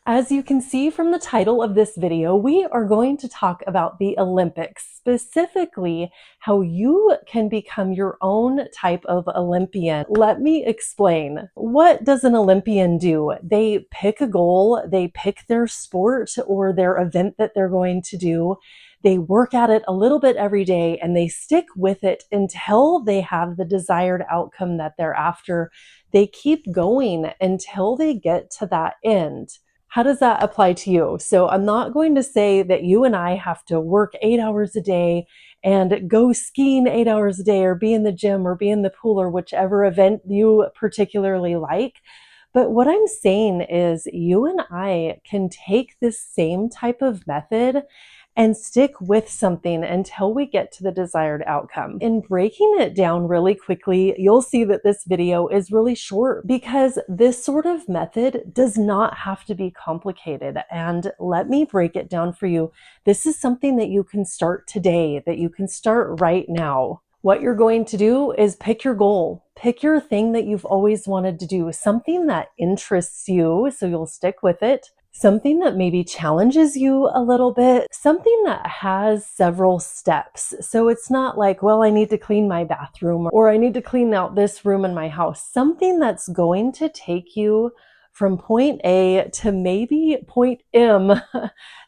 As you can see from the title of this video, we are going to talk about the Olympics, specifically how you can become your own type of Olympian. Let me explain. What does an Olympian do? They pick a goal, they pick their sport or their event that they're going to do. They work at it a little bit every day and they stick with it until they have the desired outcome that they're after. They keep going until they get to that end. How does that apply to you? So I'm not going to say that you and I have to work 8 hours a day and go skiing 8 hours a day or be in the gym or be in the pool or whichever event you particularly like. But what I'm saying is you and I can take this same type of method and stick with something until we get to the desired outcome. In breaking it down really quickly, you'll see that this video is really short because this sort of method does not have to be complicated. And let me break it down for you. This is something that you can start today, that you can start right now. What you're going to do is pick your goal. Pick your thing that you've always wanted to do, something that interests you, so you'll stick with it. Something that maybe challenges you a little bit, something that has several steps. So it's not like, well, I need to clean my bathroom or I need to clean out this room in my house. Something that's going to take you from point A to maybe point M,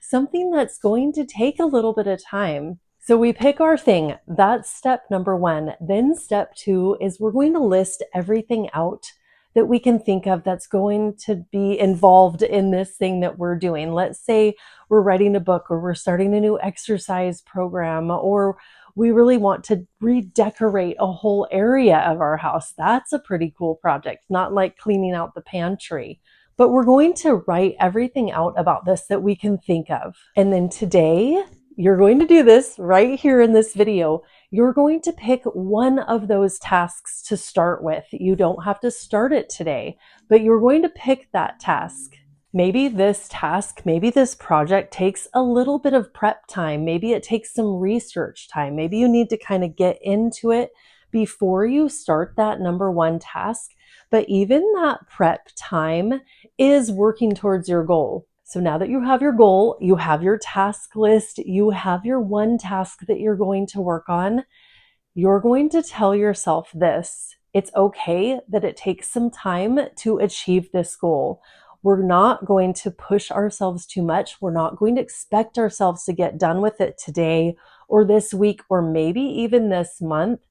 something that's going to take a little bit of time. So we pick our thing. That's step number one. Then step two is we're going to list everything out that we can think of that's going to be involved in this thing that we're doing. Let's say we're writing a book or we're starting a new exercise program or we really want to redecorate a whole area of our house. That's a pretty cool project, not like cleaning out the pantry. But we're going to write everything out about this that we can think of. And then today, you're going to do this right here in this video. You're going to pick one of those tasks to start with. You don't have to start it today, but you're going to pick that task. Maybe this task, maybe this project takes a little bit of prep time. Maybe it takes some research time. Maybe you need to kind of get into it before you start that number one task. But even that prep time is working towards your goal. So now that you have your goal, you have your task list, you have your one task that you're going to work on, you're going to tell yourself this. It's okay that it takes some time to achieve this goal. We're not going to push ourselves too much. We're not going to expect ourselves to get done with it today or this week or maybe even this month.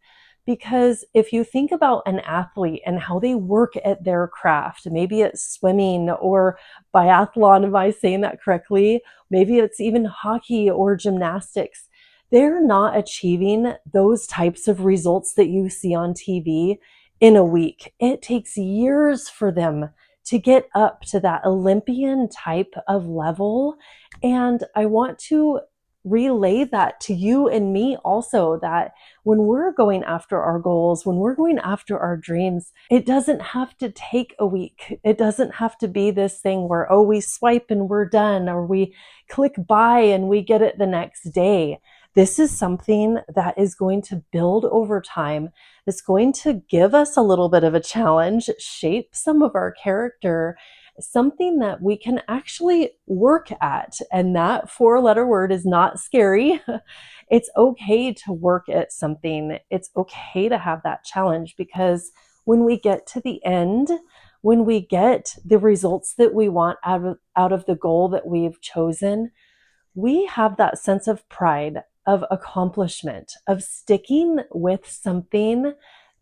Because if you think about an athlete and how they work at their craft, maybe it's swimming or biathlon, am I saying that correctly? Maybe it's even hockey or gymnastics. They're not achieving those types of results that you see on TV in a week. It takes years for them to get up to that Olympian type of level. And I want to relay that to you and me also, that when we're going after our goals, when we're going after our dreams, it doesn't have to take a week. It doesn't have to be this thing where, oh, we swipe and we're done, or we click buy and we get it the next day. This is something that is going to build over time. It's going to give us a little bit of a challenge, shape some of our character, something that we can actually work at. And that 4-letter word is not scary. It's okay to work at something. It's okay to have that challenge, because when we get to the end, when we get the results that we want out of the goal that we've chosen, we have that sense of pride, of accomplishment, of sticking with something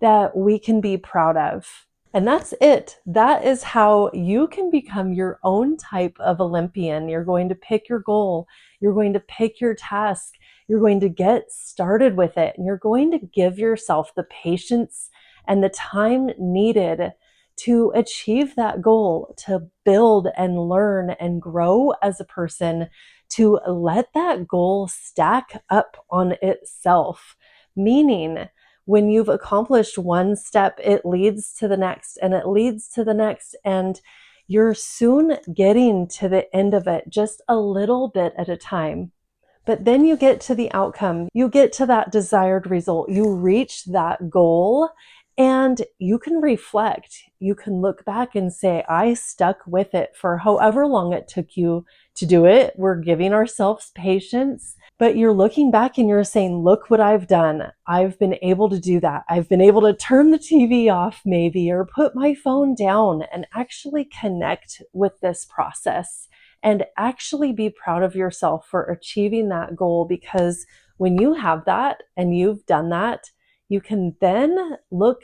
that we can be proud of. And that's it. That is how you can become your own type of Olympian. You're going to pick your goal. You're going to pick your task. You're going to get started with it. And you're going to give yourself the patience and the time needed to achieve that goal, to build and learn and grow as a person, to let that goal stack up on itself. Meaning, when you've accomplished one step, it leads to the next and it leads to the next, and you're soon getting to the end of it just a little bit at a time. But then you get to the outcome, you get to that desired result, you reach that goal, And you can reflect. You can look back and say, I stuck with it for however long it took you to do it. We're giving ourselves patience, but you're looking back and you're saying, look what I've done. I've been able to do that. I've been able to turn the TV off maybe, or put my phone down and actually connect with this process and actually be proud of yourself for achieving that goal. Because when you have that and you've done that, you can then look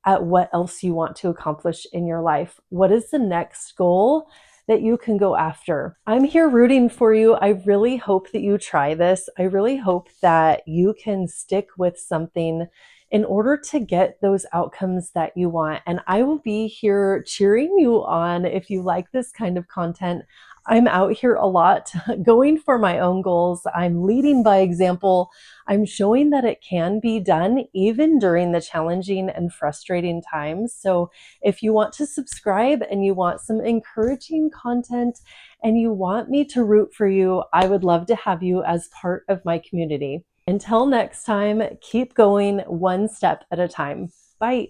at what else you want to accomplish in your life. What is the next goal that you can go after? I'm here rooting for you. I really hope that you try this. I really hope that you can stick with something in order to get those outcomes that you want. And I will be here cheering you on if you like this kind of content. I'm out here a lot going for my own goals. I'm leading by example. I'm showing that it can be done even during the challenging and frustrating times. So if you want to subscribe and you want some encouraging content and you want me to root for you, I would love to have you as part of my community. Until next time, keep going one step at a time. Bye.